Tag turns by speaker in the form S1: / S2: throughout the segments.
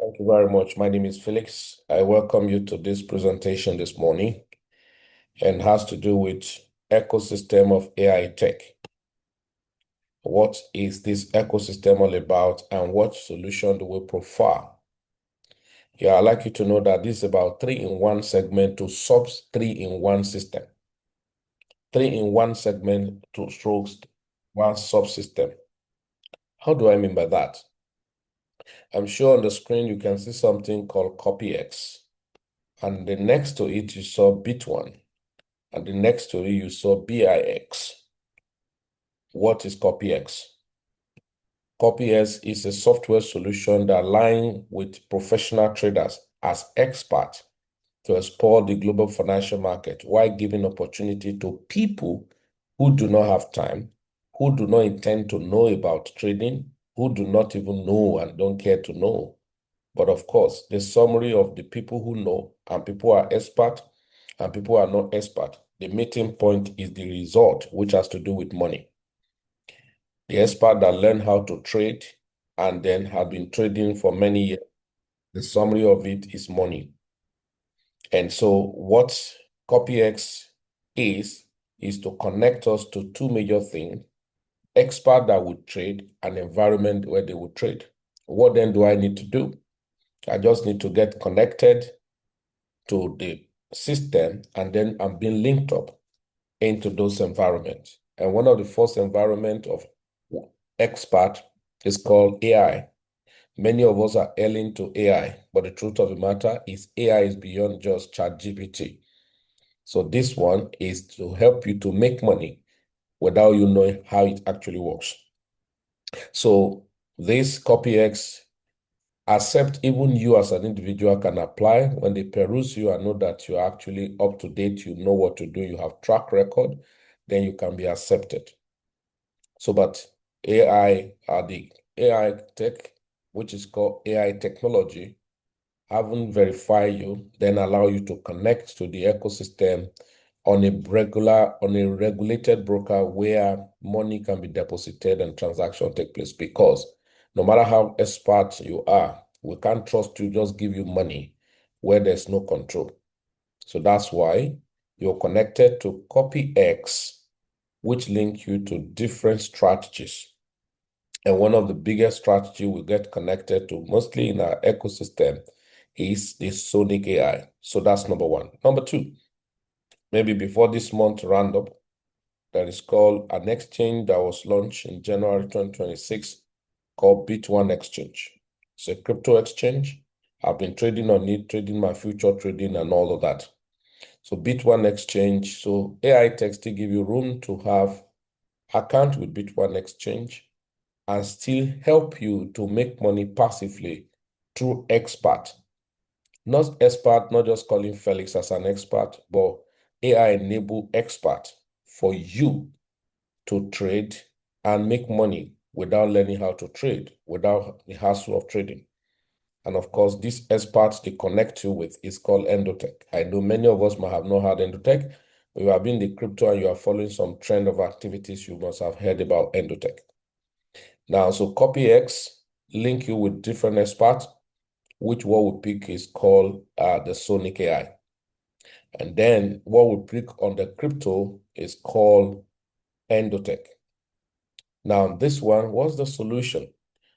S1: Thank you very much. My name is Felix. I welcome you to this presentation this morning and has to do with ecosystem of AI tech. What is this ecosystem all about and what solution do we profile? Yeah, I'd like you to know that this is about 3-in-1 segment to sub 3-in-1 system. 3-in-1 segment to strokes one subsystem. How do I mean by that? I'm sure on the screen you can see something called CopyX. And the next to it you saw Bit1. And the next to it you saw BIX. What is CopyX? CopyX is a software solution that aligns with professional traders as experts to explore the global financial market while giving opportunity to people who do not have time, who do not intend to know about trading, who do not even know and don't care to know. But of course, the summary of the people who know and people who are expert and people who are not expert, the meeting point is the result, which has to do with money. The expert that learn how to trade and then have been trading for many years, the summary of it is money. And so what CopyX is to connect us to two major things: expert that would trade and environment where they would trade. What then do I need to do? I just need to get connected to the system and then I'm being linked up into those environments. And one of the first environment of expert is called AI. Many of us are ailing to AI, but the truth of the matter is AI is beyond just ChatGPT. So this one is to help you to make money without you knowing how it actually works. So this CopyX, except even you as an individual can apply. When they peruse you and know that you're actually up to date, you know what to do, you have track record, then you can be accepted. So, but the AI tech, which is called AI technology, haven't verified you, then allow you to connect to the ecosystem on a regulated broker where money can be deposited and transaction take place. Because no matter how expert you are, we can't trust you just give you money where there's no control. So that's why you're connected to CopyX, which link you to different strategies. And one of the biggest strategy we get connected to mostly in our ecosystem is the Sonic AI. So that's number one. Number two, maybe before this month roundup, that is called an exchange that was launched in January 2026 called Bit1 Exchange. It's a crypto exchange. I've been trading on it, trading my future trading and all of that. So Bit1 Exchange, so AI Tech still give you room to have account with Bit1 Exchange and still help you to make money passively through expert. Not expert, not just calling Felix as an expert, but AI-enabled expert for you to trade and make money without learning how to trade, without the hassle of trading. And of course, this expert they connect you with is called Endotech. I know many of us might have not heard Endotech, but you have been in the crypto and you are following some trend of activities, you must have heard about Endotech. Now, so CopyX link you with different experts, which what we pick is called the Sonic AI. And then what we pick on the crypto is called Endotech. Now, this one, what's the solution?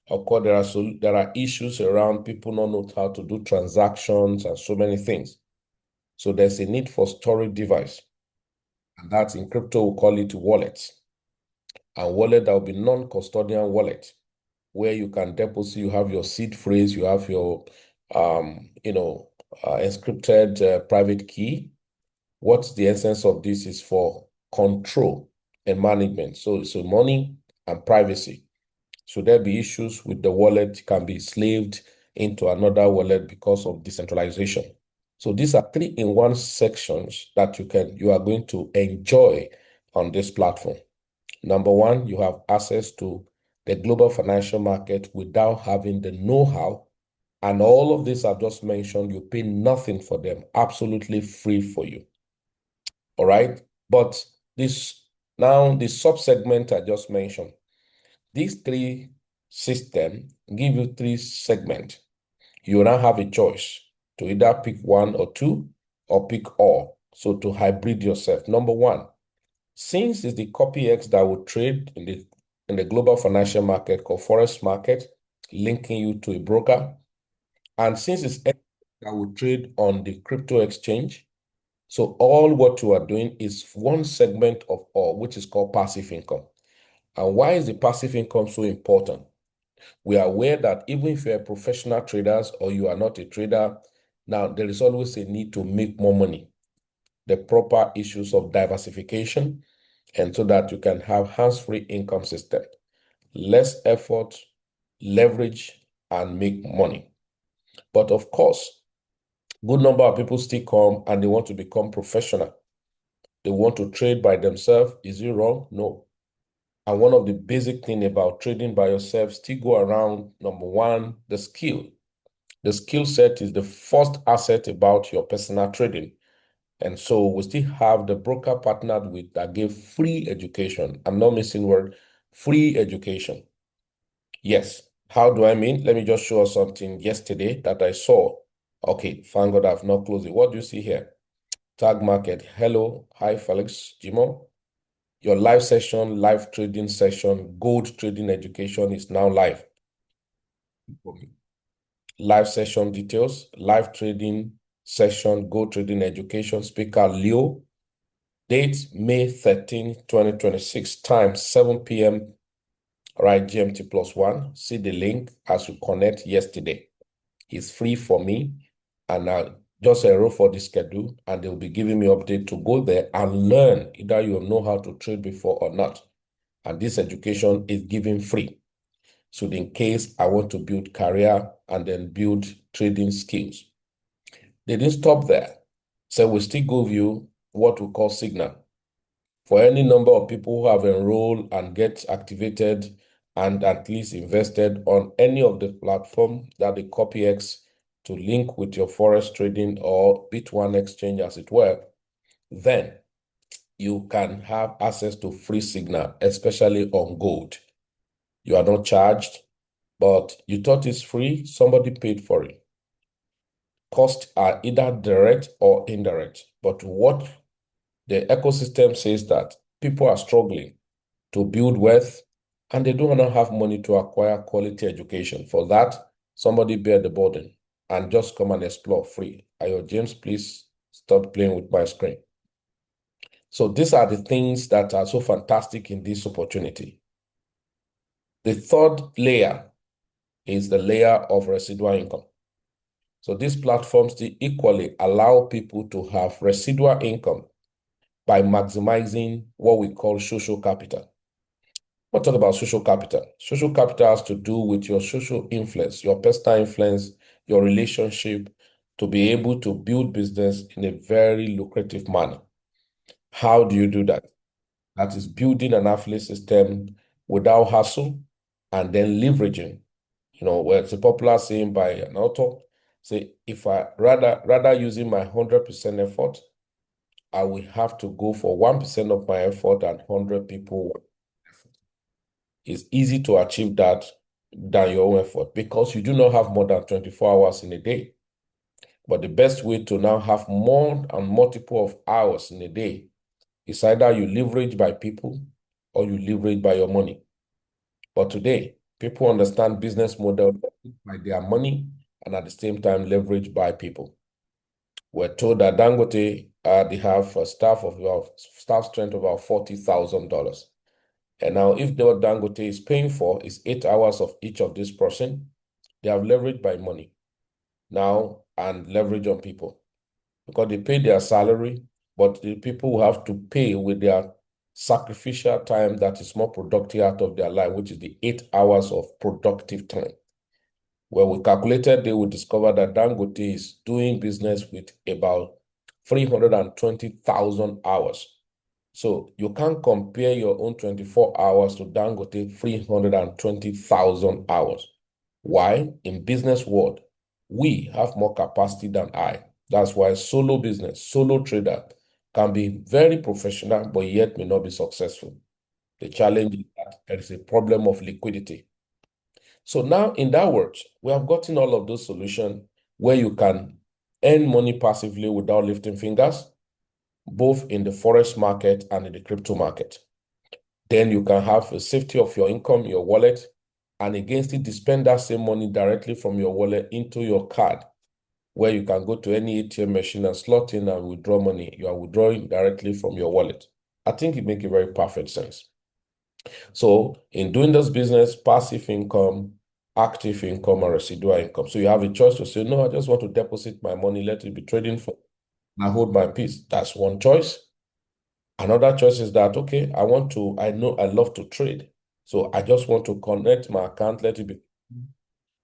S1: Of course, there are issues around people not know how to do transactions and so many things. So there's a need for storage device. And that's in crypto, we call it wallets. And wallet that will be non-custodian wallet, where you can deposit, you have your seed phrase, you have your encrypted private key. What's the essence of this is for control and management. So money and privacy. Should there be issues with the wallet, it can be slaved into another wallet because of decentralization. So these are 3-in-1 sections that you are going to enjoy on this platform. Number one, you have access to the global financial market without having the know-how. And all of this I've just mentioned, you pay nothing for them, absolutely free for you. All right. But the sub-segment I just mentioned, these three systems give you three segments. You now have a choice to either pick one or two or pick all. So to hybrid yourself. Number one, since it's the copy X that will trade in the global financial market called Forex market, linking you to a broker, and since it's X that will trade on the crypto exchange, so all what you are doing is one segment of all, which is called passive income. And why is the passive income so important? We are aware that even if you're a professional trader or you are not a trader, now there is always a need to make more money. The proper issues of diversification, and so that you can have hands-free income system, less effort, leverage, and make money. But of course, good number of people still come and they want to become professional. They want to trade by themselves. Is it wrong? No. And one of the basic thing about trading by yourself still go around, number one, the skill. The skill set is the first asset about your personal trading. And so we still have the broker partnered with that give free education. I'm not missing word, free education. Yes. How do I mean? Let me just show us something yesterday that I saw. Okay, thank God I've not closed it. What do you see here? Tag market. Hello. Hi, Felix. Jimo. Your live session, live trading session, gold trading education is now live. Live session details, live trading session, gold trading education, speaker Leo. Date May 13, 2026, time 7 p.m. right, GMT +1. See the link as you connect yesterday. It's free for me, and just enroll for the schedule, and they'll be giving me update to go there and learn either you know how to trade before or not. And this education is given free. So in case I want to build career and then build trading skills. They didn't stop there. So we still give you what we call signal. For any number of people who have enrolled and get activated and at least invested on any of the platform that the CopyX to link with your Forex trading or Bit1 exchange as it were, then you can have access to free signal, especially on gold. You are not charged, but you thought it's free, somebody paid for it. Costs are either direct or indirect, but what the ecosystem says that people are struggling to build wealth and they do not have money to acquire quality education. For that, somebody bear the burden and just come and explore free. Ayo, James, please stop playing with my screen. So these are the things that are so fantastic in this opportunity. The third layer is the layer of residual income. So these platforms equally allow people to have residual income by maximizing what we call social capital. We'll talk about social capital. Social capital has to do with your social influence, your personal influence, your relationship to be able to build business in a very lucrative manner. How do you do that? That is building an affiliate system without hassle and then leveraging. Where it's a popular saying by an author, say, if I rather using my 100% effort, I will have to go for 1% of my effort and 100 people. It's easy to achieve that than your own effort because you do not have more than 24 hours in a day. But the best way to now have more and multiple of hours in a day is either you leverage by people or you leverage by your money. But today, people understand business model by their money and at the same time leverage by people. We're told that Dangote, they have a staff strength of about $40,000. And now if what Dangote is paying for is 8 hours of each of this person, they have leverage by money now and leverage on people because they pay their salary, but the people will have to pay with their sacrificial time that is more productive out of their life, which is the 8 hours of productive time. When we calculated, they would discover that Dangote is doing business with about 320,000 hours. So you can't compare your own 24 hours to Dangote 320,000 hours. Why? In business world, we have more capacity than I. That's why solo business, solo trader can be very professional, but yet may not be successful. The challenge is that there is a problem of liquidity. So now in that world, we have gotten all of those solutions where you can earn money passively without lifting fingers, both in the forex market and in the crypto market. Then you can have a safety of your income, your wallet, and against it, spend that same money directly from your wallet into your card, where you can go to any ATM machine and slot in and withdraw money. You are withdrawing directly from your wallet. I think it makes a very perfect sense. So in doing this business, passive income, active income, and residual income. So you have a choice to say, no, I just want to deposit my money, let it be trading for, I hold my peace. That's one choice. Another choice is that, okay, I know I love to trade. So I just want to connect my account, let it be.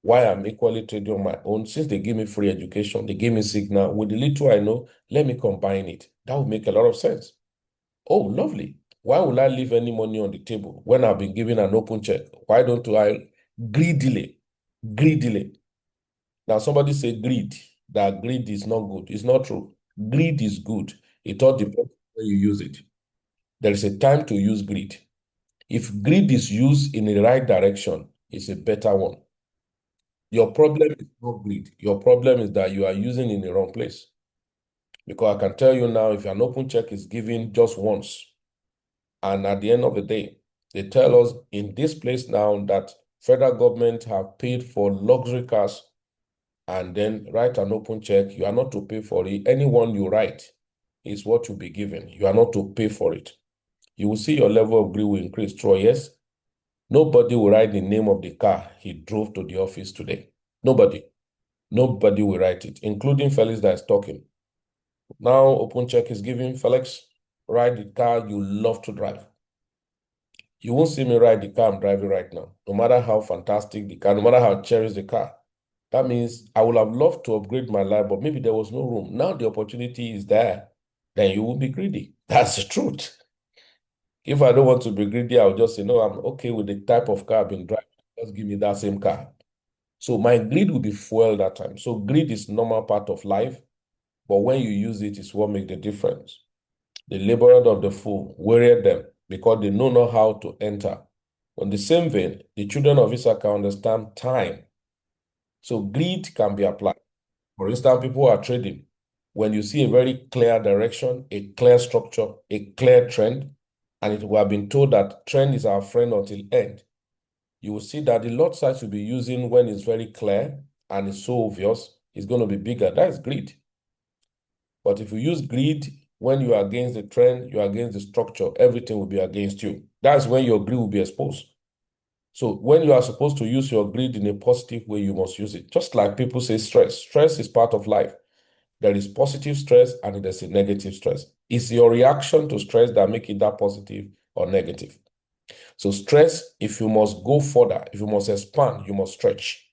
S1: Why I'm equally trading on my own. Since they give me free education, they give me signal. With the little I know, let me combine it. That would make a lot of sense. Oh, lovely. Why will I leave any money on the table when I've been given an open check? Why don't I greedily? Now, somebody say greed, that greed is not good. It's not true. Greed is good. It all depends on where you use it. There is a time to use greed. If greed is used in the right direction, it's a better one. Your problem is not greed. Your problem is that you are using in the wrong place. Because I can tell you now, if an open check is given just once, and at the end of the day, they tell us in this place now that federal government have paid for luxury cars and then write an open check, you are not to pay for it. Anyone you write is what you'll be given. You are not to pay for it. You will see your level of greed will increase. Troy, yes? Nobody will write the name of the car he drove to the office today. Nobody. Nobody will write it, including Felix that is talking. Now, open check is given. Felix, write the car you love to drive. You won't see me ride the car I'm driving right now, no matter how fantastic the car, no matter how cherished the car. That means I would have loved to upgrade my life, but maybe there was no room. Now the opportunity is there, then you will be greedy. That's the truth. If I don't want to be greedy, I'll just say, no, I'm okay with the type of car I've been driving. Just give me that same car. So my greed will be fuel that time. So greed is normal part of life, but when you use it, it's what makes the difference. The laborer of the fool wearied them because they know not how to enter. On the same vein, the children of Israel can understand time. So greed can be applied. For instance, people are trading. When you see a very clear direction, a clear structure, a clear trend, and we have been told that trend is our friend until end, you will see that the lot size you'll be using when it's very clear and it's so obvious is going to be bigger. That is greed. But if you use greed when you are against the trend, you are against the structure, everything will be against you. That's when your greed will be exposed. So when you are supposed to use your greed in a positive way, you must use it. Just like people say stress. Stress is part of life. There is positive stress and there's a negative stress. It's your reaction to stress that make it that positive or negative. So stress, if you must go further, if you must expand, you must stretch.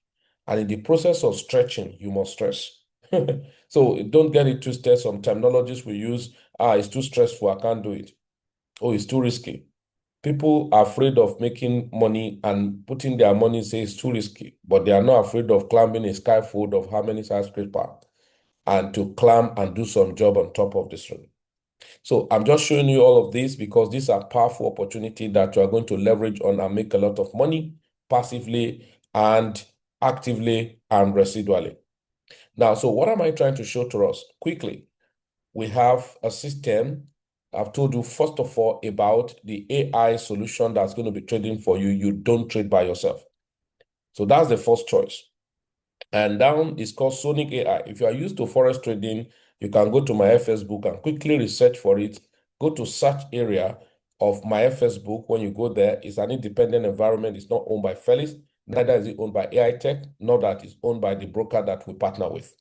S1: And in the process of stretching, you must stress. So don't get it twisted. Some terminologies we use, it's too stressful, I can't do it. Oh, it's too risky. People are afraid of making money and putting their money, say it's too risky, but they are not afraid of climbing a scaffold of how many skyscraper and to climb and do some job on top of this room. So I'm just showing you all of this because these are powerful opportunities that you are going to leverage on and make a lot of money passively and actively and residually. Now, so what am I trying to show to us? Quickly, we have a system. I've told you, first of all, about the AI solution that's going to be trading for you. You don't trade by yourself. So that's the first choice. And down is called Sonic AI. If you are used to forex trading, you can go to my FS book and quickly research for it. Go to search area of my FS book. When you go there, it's an independent environment. It's not owned by Felix, neither is it owned by Aitech, nor that it's owned by the broker that we partner with.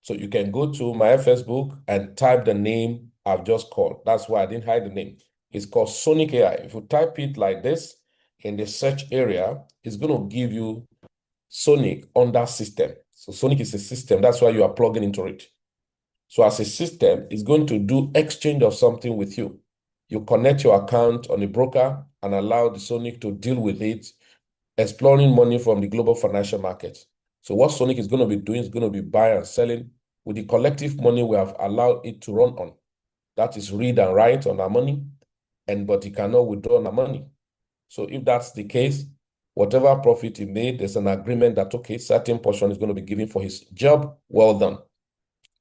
S1: So you can go to my FS book and type the name I've just called. That's why I didn't hide the name. It's called Sonic AI. If you type it like this in the search area, it's going to give you Sonic on that system. So Sonic is a system. That's why you are plugging into it. So as a system, it's going to do exchange of something with you. You connect your account on a broker and allow the Sonic to deal with it, exploring money from the global financial markets. So what Sonic is going to be doing is going to be buying and selling with the collective money we have allowed it to run on. That is read and write on our money, but it cannot withdraw on our money. So if that's the case, Whatever profit he made, there's an agreement that, okay, certain portion is going to be given for his job well done.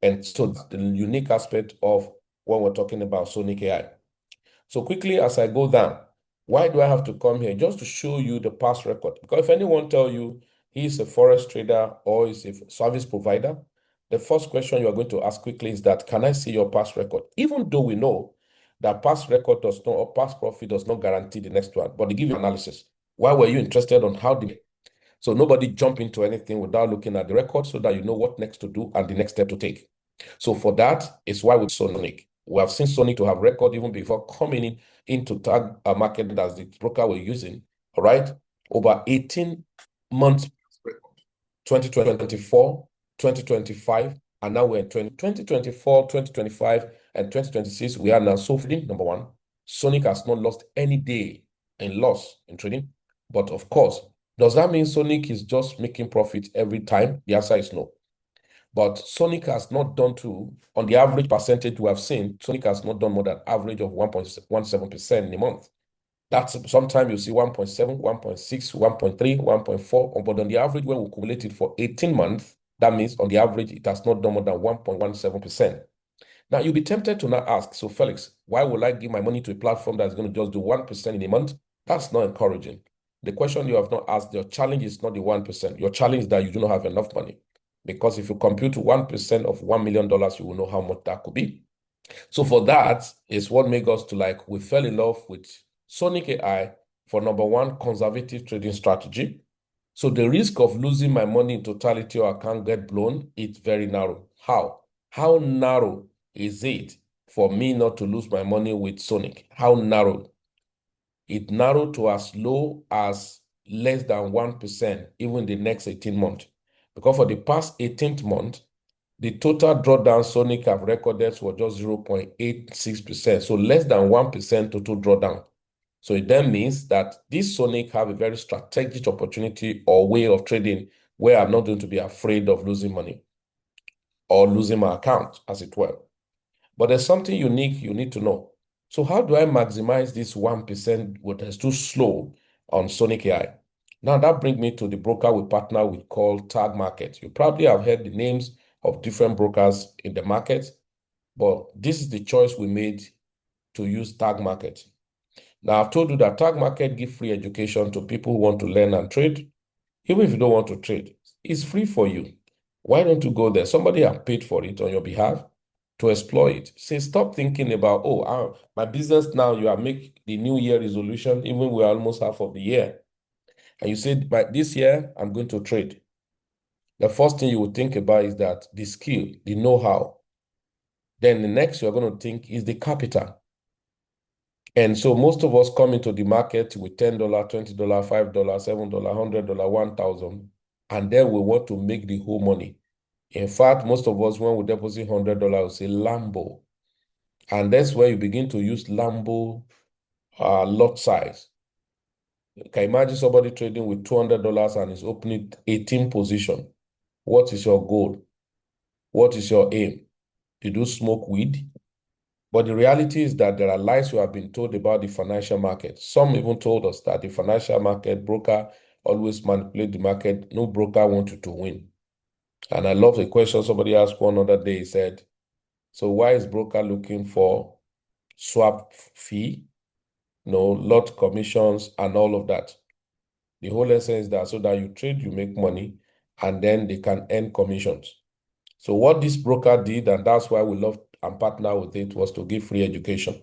S1: And so the unique aspect of when we're talking about Sonic AI. So quickly as I go down, why do I have to come here? Just to show you the past record. Because if anyone tell you he's a forex trader or is a service provider, the first question you are going to ask quickly is that, can I see your past record? Even though we know that past record does not, or past profit does not guarantee the next one, but they give you analysis. Why were you interested on how the so nobody jump into anything without looking at the record so that you know what next to do and the next step to take. So for that is why with Sonic, we have seen Sonic to have record even before coming into tag market as the broker we're using, all right? Over 18 months, 2024, 2025, and now we're in 2024, 2025, and 2026. We are now so trading, number one. Sonic has not lost any day in loss in trading. But of course, does that mean Sonic is just making profit every time? The answer is no. But Sonic has not done on the average percentage we have seen, Sonic has not done more than average of 1.17% in a month. That's sometimes you see 1.7, 1.6, 1.3, 1.4, but on the average, when we accumulate it for 18 months, that means on the average, it has not done more than 1.17%. Now, you'll be tempted to now ask, so Felix, why would I give my money to a platform that's going to just do 1% in a month? That's not encouraging. The question you have not asked, your challenge is not the 1%. Your challenge is that you do not have enough money. Because if you compute 1% of $1 million, you will know how much that could be. So for that is what made us to we fell in love with Sonic AI for number one, conservative trading strategy. So the risk of losing my money in totality or account get blown, it's very narrow. How? How narrow is it for me not to lose my money with Sonic? How narrow? It narrowed to as low as less than 1%, even the next 18 months. Because for the past 18th month, the total drawdown Sonic have recorded was just 0.86%, so less than 1% total drawdown. So it then means that this Sonic have a very strategic opportunity or way of trading where I'm not going to be afraid of losing money or losing my account, as it were. But there's something unique you need to know. So how do I maximize this 1% what is too slow on Sonic AI? Now that brings me to the broker we partner with called Tag Market. You probably have heard the names of different brokers in the market, but this is the choice we made to use Tag Market. Now I've told you that Tag Market give free education to people who want to learn and trade. Even if you don't want to trade, it's free for you. Why don't you go there? Somebody have paid for it on your behalf to explore it. Say, stop thinking about, oh, my business now, you are make the new year resolution, even we're almost half of the year. And you said, by this year, I'm going to trade. The first thing you would think about is that the skill, the know-how. Then the next you're going to think is the capital. And so most of us come into the market with $10, $20, $5, $7, $100, $1,000, and then we want to make the whole money. In fact, most of us, when we deposit $100, we say Lambo. And that's where you begin to use Lambo lot size. You can imagine somebody trading with $200 and is opening 18 position. What is your goal? What is your aim? Did you smoke weed? But the reality is that there are lies we have been told about the financial market. Some even told us that the financial market broker always manipulate the market. No broker wants you to win. And I love the question somebody asked one other day. He said, so why is broker looking for swap fee, lot commissions and all of that? The whole essence is that so that you trade, you make money, and then they can earn commissions. So what this broker did, and that's why we love and partner with it, was to give free education.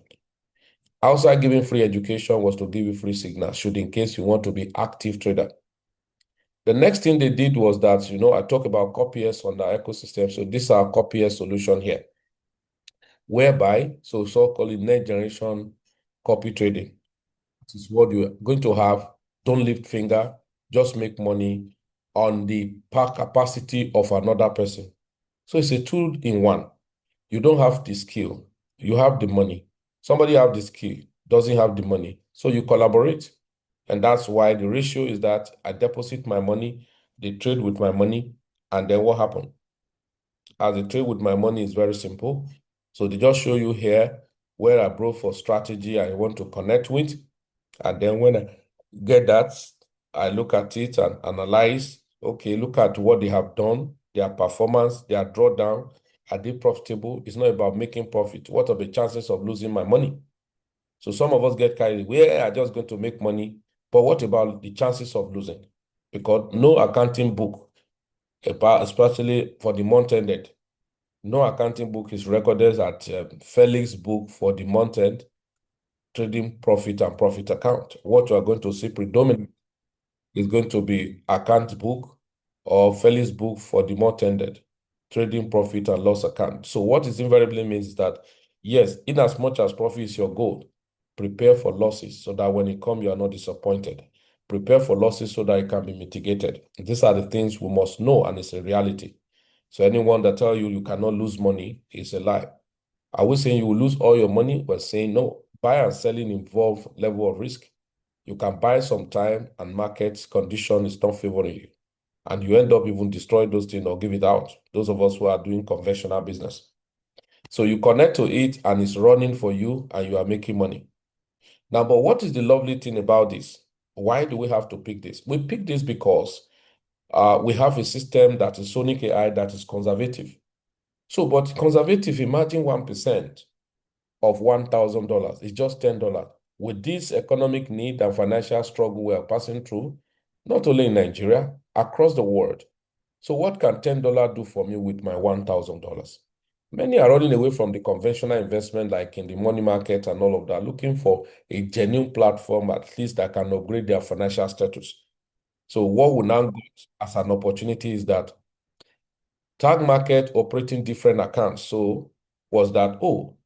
S1: Outside giving free education was to give you free signal, should in case you want to be active trader. The next thing they did was that, I talk about copiers on the ecosystem. So this is our copier solution here, whereby, so-called next generation copy trading. This is what you're going to have. Don't lift finger, just make money on the capacity of another person. So it's a tool in one. You don't have the skill, you have the money. Somebody have the skill, doesn't have the money. So you collaborate. And that's why the ratio is that I deposit my money, they trade with my money, and then what happened? As they trade with my money is very simple. So they just show you here where I brought for strategy I want to connect with. And then when I get that, I look at it and analyze. Okay, look at what they have done, their performance, their drawdown. Are they profitable? It's not about making profit. What are the chances of losing my money? So some of us get carried away. I'm just going to make money. But what about the chances of losing? Because no accounting book, especially for the month ended, no accounting book is recorded at Felix book for the month end trading profit and profit account. What you are going to see predominantly is going to be account book or Felix book for the month ended trading profit and loss account. So what it invariably means is that, yes, in as much as profit is your goal, prepare for losses so that when it comes, you are not disappointed. Prepare for losses so that it can be mitigated. These are the things we must know, and it's a reality. So anyone that tell you cannot lose money is a lie. Are we saying you will lose all your money? We're saying no. Buy and selling involve level of risk. You can buy some time and market condition is not favoring you. And you end up even destroying those things or give it out. Those of us who are doing conventional business. So you connect to it and it's running for you and you are making money. Now, but what is the lovely thing about this? Why do we have to pick this? We pick this because we have a system that is Sonic AI that is conservative. So, but conservative, imagine 1% of $1,000 is just $10. With this economic need and financial struggle we are passing through, not only in Nigeria, across the world. So what can $10 do for me with my $1,000? Many are running away from the conventional investment like in the money market and all of that, looking for a genuine platform at least that can upgrade their financial status. So what we now got as an opportunity is that tag market operating different accounts. So was that, oh,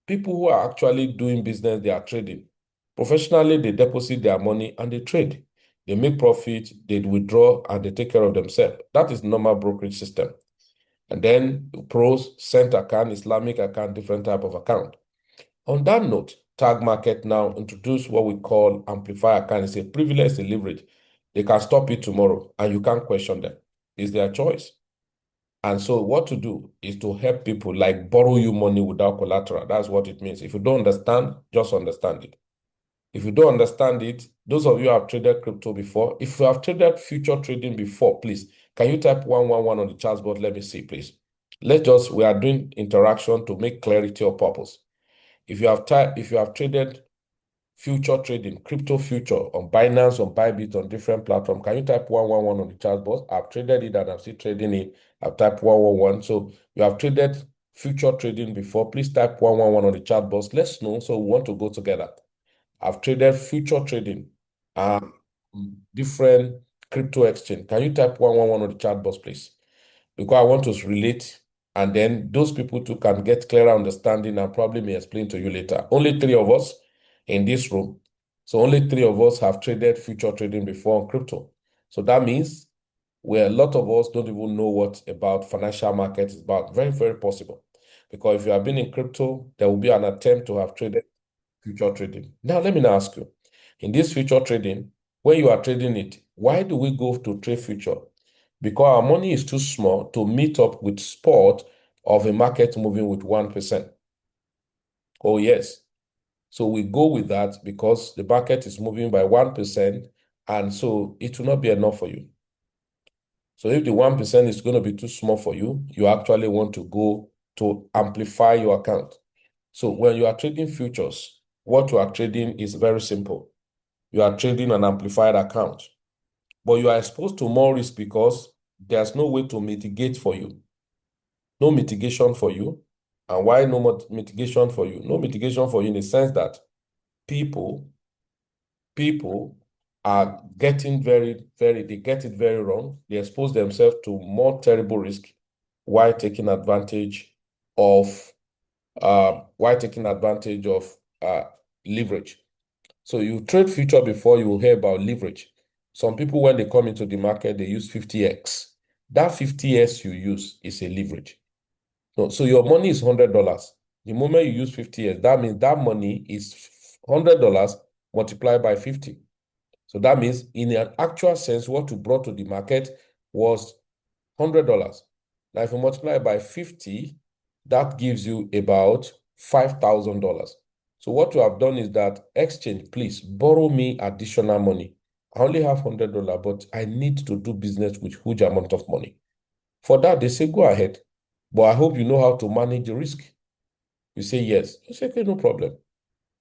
S1: people who are actually doing business, they are trading. Professionally, they deposit their money and they trade. They make profit, they withdraw, and they take care of themselves. That is normal brokerage system. And then pros, cent account, Islamic account, different type of account. On that note, tag market now introduce what we call amplify account. It's a privilege, a leverage. They can stop it tomorrow and you can't question them. It's their choice. And so what to do is to help people like borrow you money without collateral. That's what it means. If you don't understand, just understand it. If you don't understand it, those of you who have traded crypto before, if you have traded future trading before, please, can you type 111 on the chat board? Let me see, please. We are doing interaction to make clarity of purpose. If you have traded future trading, crypto future on Binance, on Bybit, on different platforms, can you type 111 on the chat box? I've traded it and I'm still trading it. I've typed 111. So you have traded future trading before. Please type 111 on the chat box. Let's know. So we want to go together. I've traded future trading, different crypto exchange. Can you type 111 on the chat box, please? Because I want to relate, and then those people too can get clearer understanding and probably may explain to you later. Only 3 of us in this room. So only 3 of us have traded future trading before on crypto. So that means where a lot of us don't even know what about financial markets is about. Very, very possible. Because if you have been in crypto, there will be an attempt to have traded future trading. Now, let me now ask you, in this future trading, when you are trading it, why do we go to trade future? Because our money is too small to meet up with spot of a market moving with 1%. Oh, yes. So we go with that because the market is moving by 1%, and so it will not be enough for you. So if the 1% is going to be too small for you, you actually want to go to amplify your account. So when you are trading futures, what you are trading is very simple. You are trading an amplified account, but you are exposed to more risk because there's no way to mitigate for you. No mitigation for you. And why no mitigation for you? No mitigation for you in the sense that people are getting they get it very wrong. They expose themselves to more terrible risk while taking advantage of leverage. So you trade future before you hear about leverage. Some people, when they come into the market, they use 50x. That 50x you use is a leverage. So your money is $100. The moment you use 50x, that means that money is $100 multiplied by 50. So that means in an actual sense, what you brought to the market was $100. Now, if you multiply by 50, that gives you about $5,000. So what you have done is that exchange, please borrow me additional money. I only have $100, but I need to do business with huge amount of money. For that, they say, go ahead, but I hope you know how to manage the risk. You say yes. You say, okay, no problem.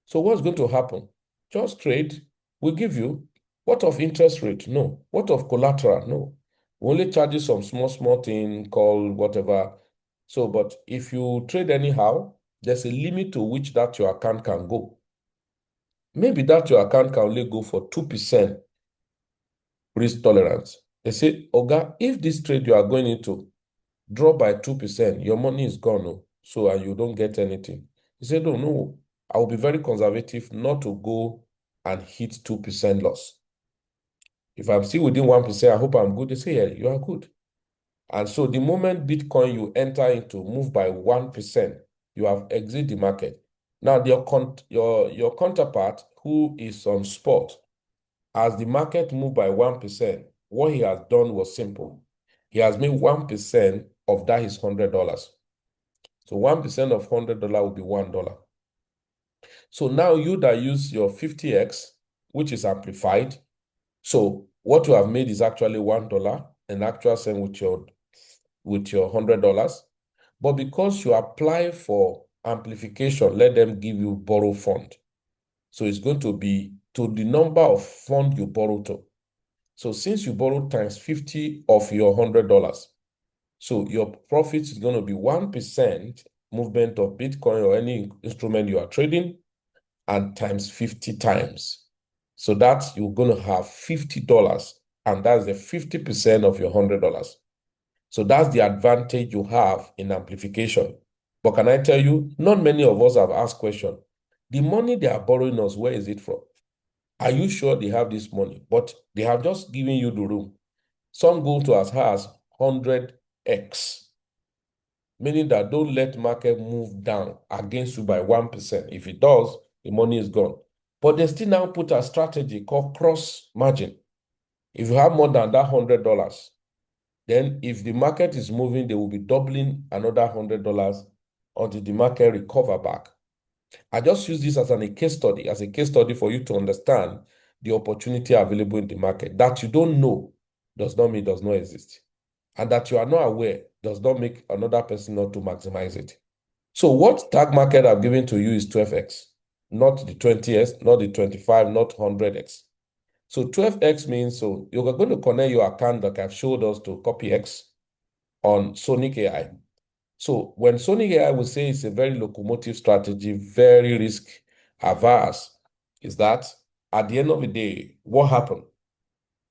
S1: So what's going to happen? Just trade. We give you. What of interest rate? No. What of collateral? No. We only charge you some small thing called whatever. So, but if you trade anyhow, there's a limit to which that your account can go. Maybe that your account can only go for 2% risk tolerance. They say, Oga, if this trade you are going into drop by 2%, your money is gone. Oh, so, and you don't get anything. He said, oh, no, I will be very conservative not to go and hit 2% loss. If I'm still within 1%, I hope I'm good. They say, yeah, you are good. And so the moment Bitcoin you enter into move by 1%, you have exited the market. Now, your counterpart who is on spot, as the market moved by 1%, what he has done was simple. He has made 1% of that is $100. So 1% of $100 will be $1. So now you that use your 50x, which is amplified, so what you have made is actually $1, an actual sense with your $100. But because you apply for amplification, let them give you borrow fund. So it's going to be to the number of fund you borrow to. So since you borrow times 50 of your $100, so your profit is going to be 1% movement of Bitcoin or any instrument you are trading and times 50 times. So that you're going to have $50, and that's the 50% of your $100. So that's the advantage you have in amplification. But can I tell you, not many of us have asked question. The money they are borrowing us, where is it from? Are you sure they have this money? But they have just given you the room. Some go to as high as 100x, meaning that don't let market move down against you by 1%. If it does, the money is gone. But they still now put a strategy called cross margin. If you have more than that $100, then if the market is moving, they will be doubling another $100 until the market recover back. I just use this as a case study for you to understand the opportunity available in the market. That you don't know does not mean it does not exist. And that you are not aware does not make another person not to maximize it. So what tag market I've given to you is 12x, not the 20x, not the 25, not 100x. So 12x means, so you're going to connect your account that I've showed us to CopyX on Sonic AI. So when Sonic AI will say it's a very locomotive strategy, very risk averse, is that at the end of the day, what happened?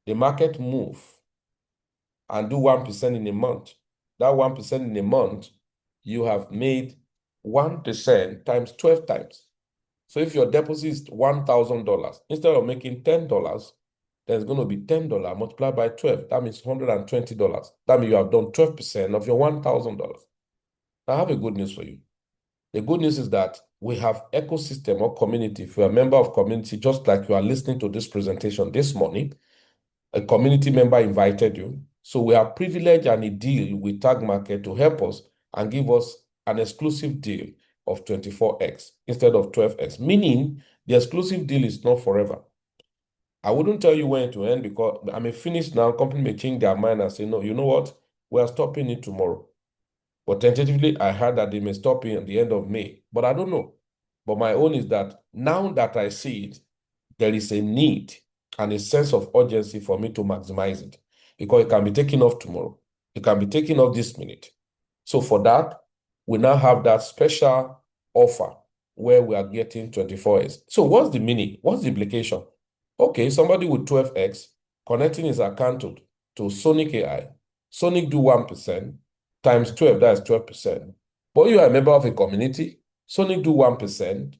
S1: The market move and do 1% in a month. That 1% in a month, you have made 1% times 12 times. So if your deposit is $1,000, instead of making $10, there's going to be $10 multiplied by 12. That means $120. That means you have done 12% of your $1,000. I have a good news for you. The good news is that we have ecosystem or community. If you're a member of community, just like you are listening to this presentation this morning, a community member invited you. So we have privilege and a deal with Tag Market to help us and give us an exclusive deal of 24x instead of 12x, meaning the exclusive deal is not forever. I wouldn't tell you when to end because I may finish now, company may change their mind and say, no, you know what? We are stopping it tomorrow. But tentatively, I heard that they may stop it at the end of May, but I don't know. But my own is that now that I see it, there is a need and a sense of urgency for me to maximize it because it can be taken off tomorrow. It can be taken off this minute. So for that, we now have that special offer where we are getting 24x. So what's the meaning? What's the implication? Okay, somebody with 12x connecting his account to Sonic AI. Sonic do 1% times 12, that's 12%. But you are a member of a community, Sonic do 1%,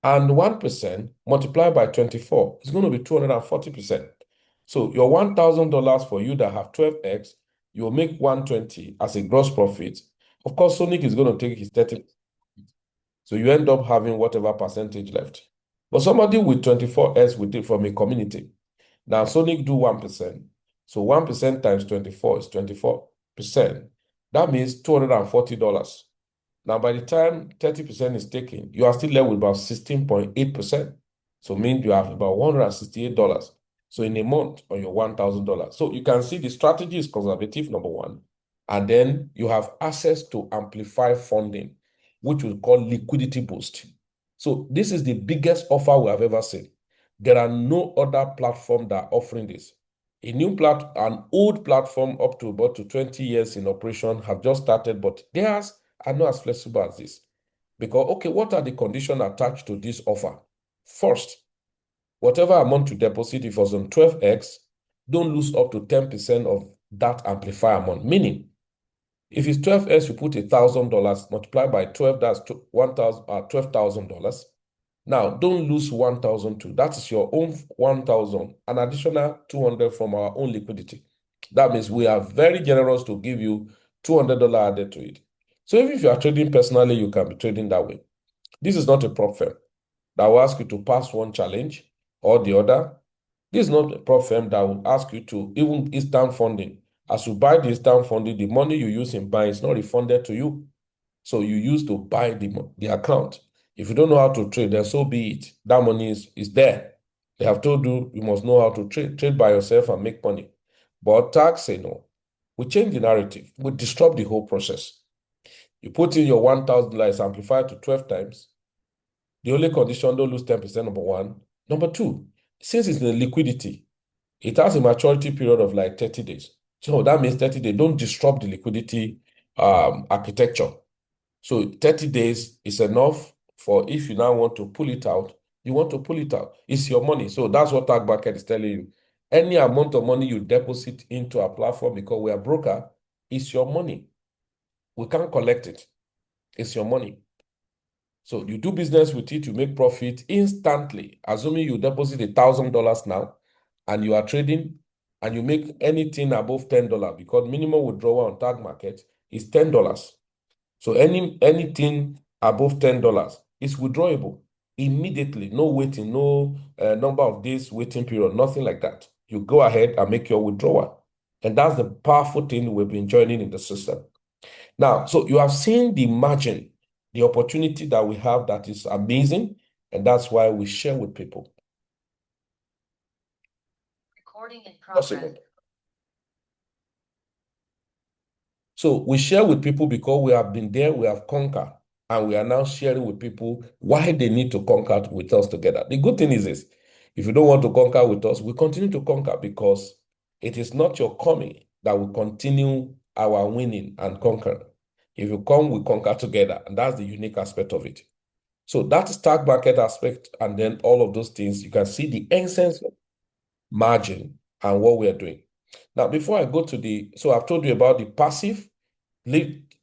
S1: and 1% multiplied by 24 is going to be 240%. So your $1,000 for you that have 12x, you'll make 120 as a gross profit. Of course, Sonic is going to take his 30. So you end up having whatever percentage left. But somebody with 24x will take from a community. Now Sonic do 1%. So 1% times 24 is 24%. That means $240. Now, by the time 30% is taken, you are still left with about 16.8%. So means you have about $168. So in a month on your $1,000. So you can see the strategy is conservative, number one. And then you have access to amplify funding, which we call liquidity boost. So this is the biggest offer we have ever seen. There are no other platform that are offering this. An old platform up to about 20 years in operation have just started, but theirs are not as flexible as this. Because, okay, what are the conditions attached to this offer? First, whatever amount to deposit, if it was on 12x, don't lose up to 10% of that amplifier amount. Meaning, if it's 12x, you put $1,000, multiply by 12, that's $12,000. Now, don't lose 1,000 too. That is your own 1,000, an additional 200 from our own liquidity. That means we are very generous to give you $200 added to it. So if you are trading personally, you can be trading that way. This is not a prop firm that will ask you to pass one challenge or the other. This is not a prop firm that will ask you to even instant funding. As you buy the instant funding, the money you use in buying is not refunded to you. So you use to buy the account. If you don't know how to trade, then so be it. That money is there. They have told you you must know how to trade by yourself and make money. But tax say no. We change the narrative. We disrupt the whole process. You put in your $1,000 amplified to 12 times. The only condition, don't lose 10%, number one. Number two, since it's in liquidity, it has a maturity period of like 30 days. So that means 30 days. Don't disrupt the liquidity architecture. So 30 days is enough for if you now want to pull it out, you want to pull it out. It's your money. So that's what Tag Market is telling you. Any amount of money you deposit into a platform, because we are broker, it's your money. We can't collect it. It's your money. So you do business with it, you make profit instantly. Assuming you deposit $1,000 now and you are trading and you make anything above $10, because minimum withdrawal on Tag Market is $10. So anything above $10 is withdrawable immediately. No waiting, no number of days waiting period, nothing like that. You go ahead and make your withdrawal. And that's the powerful thing we've been joining in the system. Now, so you have seen the margin, the opportunity that we have that is amazing, and that's why we share with people.
S2: Recording in
S1: Possible.
S2: progress.
S1: So we share with people because we have been there, we have conquered, and we are now sharing with people why they need to conquer with us together. The good thing is this, if you don't want to conquer with us, we continue to conquer because it is not your coming that will continue our winning and conquering. If you come, we conquer together, and that's the unique aspect of it. So that stock market aspect, and then all of those things, you can see the essence of margin and what we are doing. Now, before I go to so I've told you about the passive,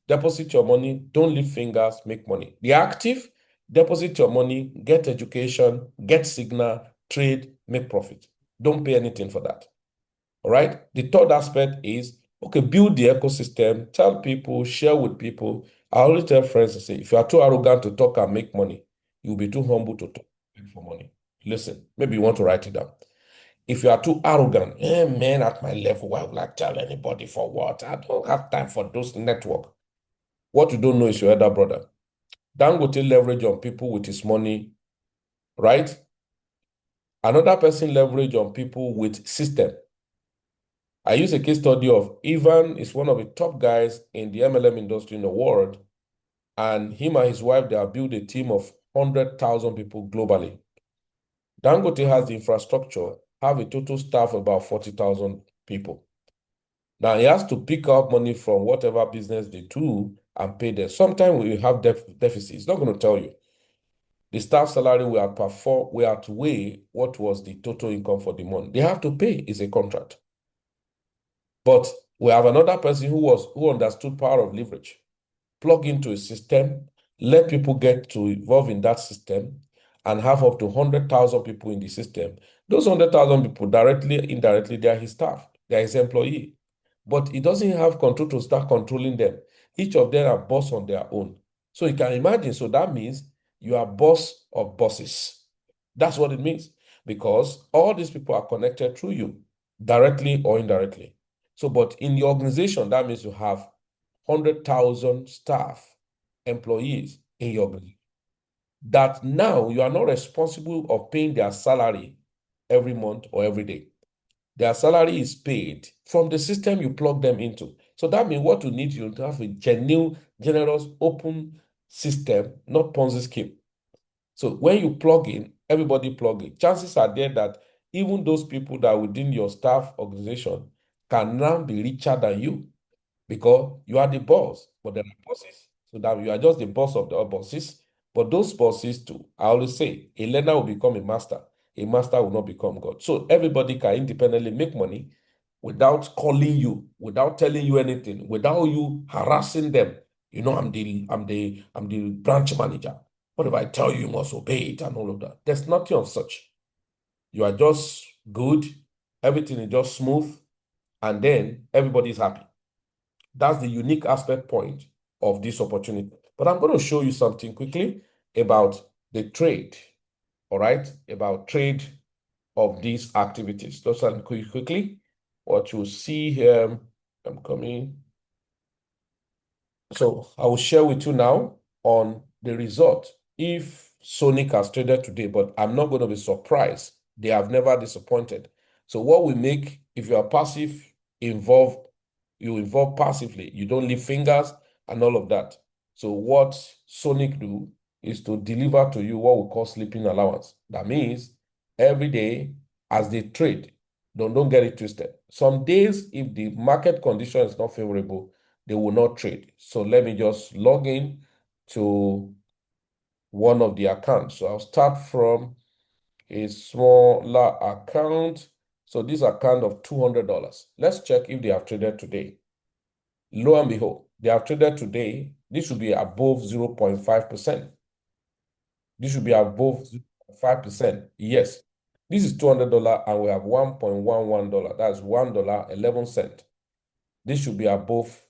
S1: deposit your money, don't leave fingers, make money. The active, deposit your money, get education, get signal, trade, make profit. Don't pay anything for that. All right. The third aspect is, okay, build the ecosystem, tell people, share with people. I always tell friends to say, if you are too arrogant to talk and make money, you'll be too humble to talk for money. Listen, maybe you want to write it down. If you are too arrogant, man, at my level, why would I tell anybody for what? I don't have time for those network. What you don't know is your elder brother. Dangote leverage on people with his money, right? Another person leverage on people with system. I use a case study of Ivan is one of the top guys in the MLM industry in the world. And him and his wife, they have built a team of 100,000 people globally. Dangote has the infrastructure, have a total staff of about 40,000 people. Now he has to pick up money from whatever business they do and pay them. Sometimes we have deficits. It's not going to tell you. The staff salary we outweigh what was the total income for the month. They have to pay. It's a contract. But we have another person who understood power of leverage. Plug into a system, let people get to involve in that system, and have up to 100,000 people in the system. Those 100,000 people, directly, indirectly, they are his staff, they are his employee. But he doesn't have control to start controlling them. Each of them are boss on their own. So you can imagine, so that means you are boss of bosses. That's what it means, because all these people are connected through you, directly or indirectly. So, but in the organization, that means you have 100,000 staff, employees in your organization, that now you are not responsible of paying their salary every month or every day. Their salary is paid from the system you plug them into. So that means what you need, you to have a genuine, generous, open system, not Ponzi scheme. So when you plug in, everybody plug in. Chances are there that even those people that are within your staff organization can now be richer than you because you are the boss, but there are bosses. So that you are just the boss of the bosses. But those bosses too, I always say, a learner will become a master will not become God. So everybody can independently make money without calling you, without telling you anything, without you harassing them. You know, I'm the branch manager. What if I tell you, you must obey it and all of that? There's nothing of such. You are just good, everything is just smooth, and then everybody's happy. That's the unique aspect point of this opportunity. But I'm going to show you something quickly about the trade, all right? About trade of these activities. Just quickly, what you see here, I'm coming. So I will share with you now on the result. If Sonic has traded today, but I'm not going to be surprised. They have never disappointed. So what we make, if you are passive, involved, you involve passively. You don't leave fingers and all of that. So what Sonic do is to deliver to you what we call sleeping allowance. That means every day as they trade, don't get it twisted. Some days, if the market condition is not favorable, they will not trade. So let me just log in to one of the accounts. So I'll start from a smaller account. So this account of $200. Let's check if they have traded today. Lo and behold, they have traded today. This should be above 0.5%. This should be above 0.5%. Yes. This is $200 and we have $1.11. That's $1.11. This should be above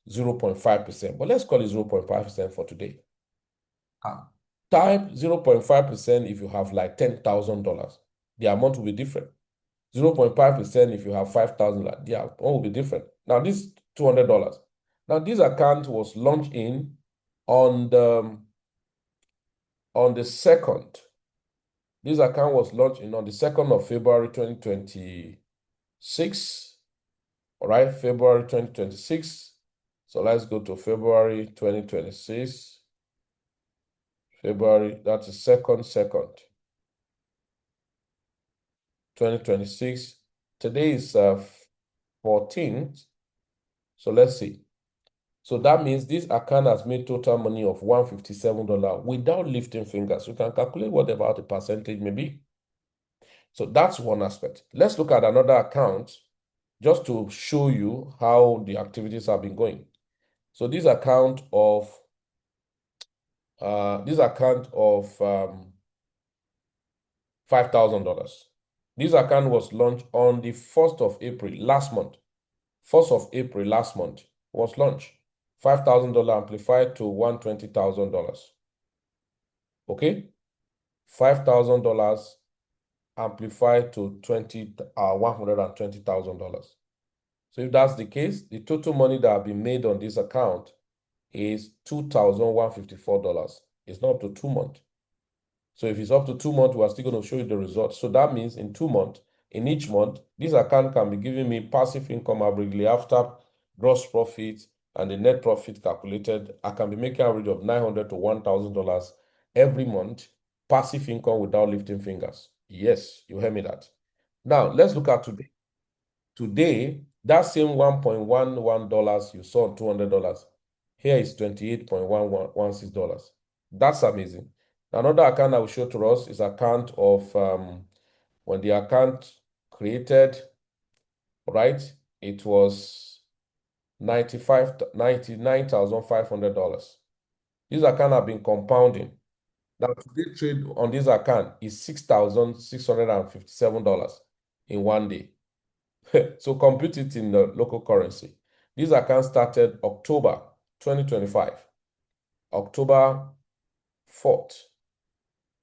S1: 0.5%, but let's call it 0.5% for today. Type 0.5% if you have like $10,000. The amount will be different. 0.5% if you have $5,000, the amount will be different. Now, this $200. Now, this account was launched in on the 2nd. This account was launched in on the 2nd of February 2026. All right, February 2026. So let's go to February 2026. February, that's the 2nd, 2026. Today is 14th. So let's see. So that means this account has made total money of $157 without lifting fingers. You can calculate whatever the percentage may be. So that's one aspect. Let's look at another account just to show you how the activities have been going. So this account of $5,000. This account was launched on the 1st of April last month. 1st of April last month was launched. $5,000 amplified to $120,000. Okay? $5,000 amplified to $120,000. So if that's the case, the total money that have been made on this account is $2,154. It's not up to 2 months. So if it's up to 2 months, we're still going to show you the results. So that means in 2 months, in each month, this account can be giving me passive income averagely after gross profit and the net profit calculated. I can be making an average of $900 to $1,000 every month, passive income without lifting fingers. Yes, you heard me that. Now, let's look at today. Today, that same $1.11 you saw $200, here is $28.1116. That's amazing. Another account I will show to us is account of when the account created, right? It was $99,500. This account have been compounding. Now, today trade on this account is $6,657 in 1 day. So compute it in the local currency. This account started October 2025. October 4th.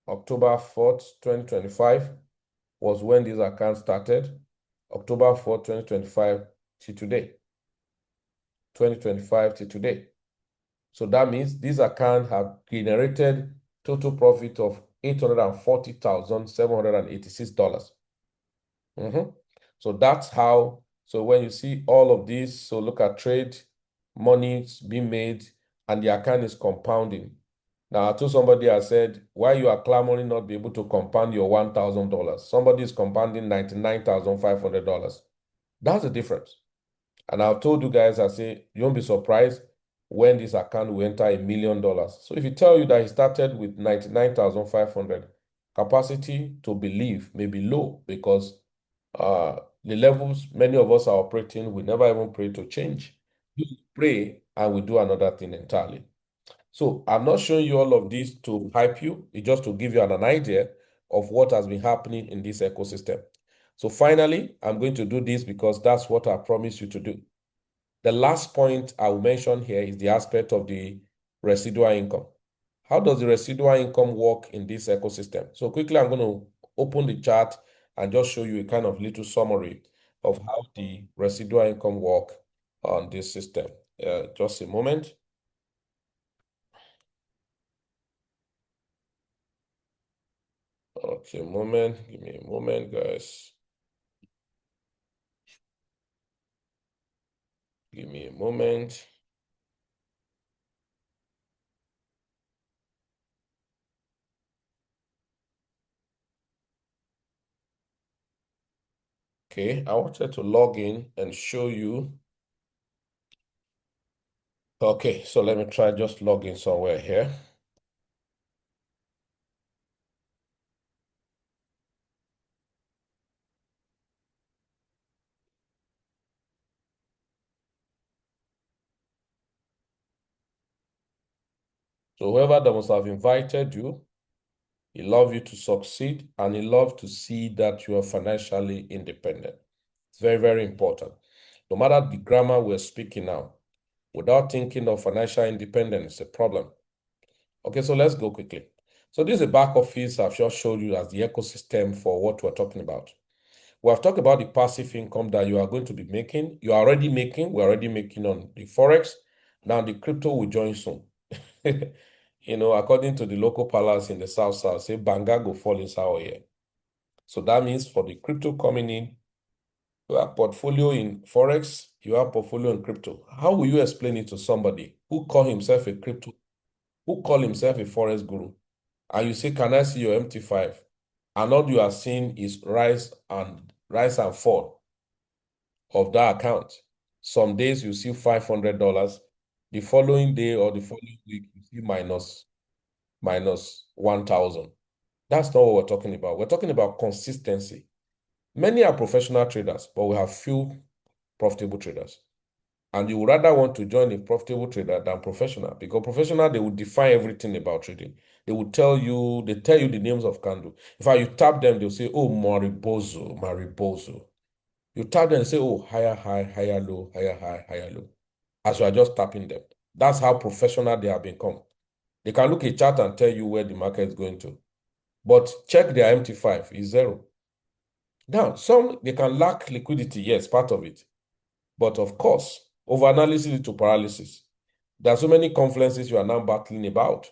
S1: October 4th, 2025 was when this account started. October 4th, 2025 to today. 2025 to today. So that means this account have generated total profit of $840,786. So that's how, so when you see all of this, so look at trade, money's being made, and the account is compounding. Now, I told somebody, I said, why you are clamoring not be able to compound your $1,000? Somebody is compounding $99,500. That's the difference. And I've told you guys, I say, you won't be surprised when this account will enter $1 million. So if you tell you that he started with 99,500, capacity to believe may be low because the levels many of us are operating, we never even pray to change. We pray and we do another thing entirely. So I'm not showing you all of this to hype you, it's just to give you an idea of what has been happening in this ecosystem. So finally, I'm going to do this because that's what I promised you to do. The last point I will mention here is the aspect of the residual income. How does the residual income work in this ecosystem? So quickly, I'm going to open the chart and just show you a kind of little summary of how the residual income work on this system. Just a moment. Okay, moment. Give me a moment, guys. Give me a moment. Okay, I wanted to log in and show you. Okay, so let me try just log in somewhere here. So whoever that must have invited you, he love you to succeed and he love to see that you are financially independent. It's very, very important. No matter the grammar we're speaking now, without thinking of financial independence, it's a problem. Okay, so let's go quickly. So this is a back office I've just showed you as the ecosystem for what we're talking about. We have talked about the passive income that you are going to be making. You are already making, we're already making on the Forex. Now the crypto will join soon. According to the local palace in the South, say Banga go fall in Sao here. So that means for the crypto coming in, you have portfolio in Forex, you have portfolio in crypto. How will you explain it to somebody who call himself a crypto, who call himself a Forex guru? And you say, can I see your MT5? And all you are seeing is rise and fall of that account. Some days you see $500. The following day or the following week, you see minus 1,000. That's not what we're talking about. We're talking about consistency. Many are professional traders, but we have few profitable traders. And you would rather want to join a profitable trader than professional, because professional, they will define everything about trading. They tell you the names of candle. In fact, you tap them, they'll say, oh, Maribozo, Maribozo. You tap them and say, oh, higher high, higher low, higher high, higher low. As you are just tapping them. That's how professional they have become. They can look at a chart and tell you where the market is going to. But check their MT5, is zero. Now, some, they can lack liquidity, yes, part of it. But of course, overanalysis leads to paralysis. There are so many confluences you are now battling about,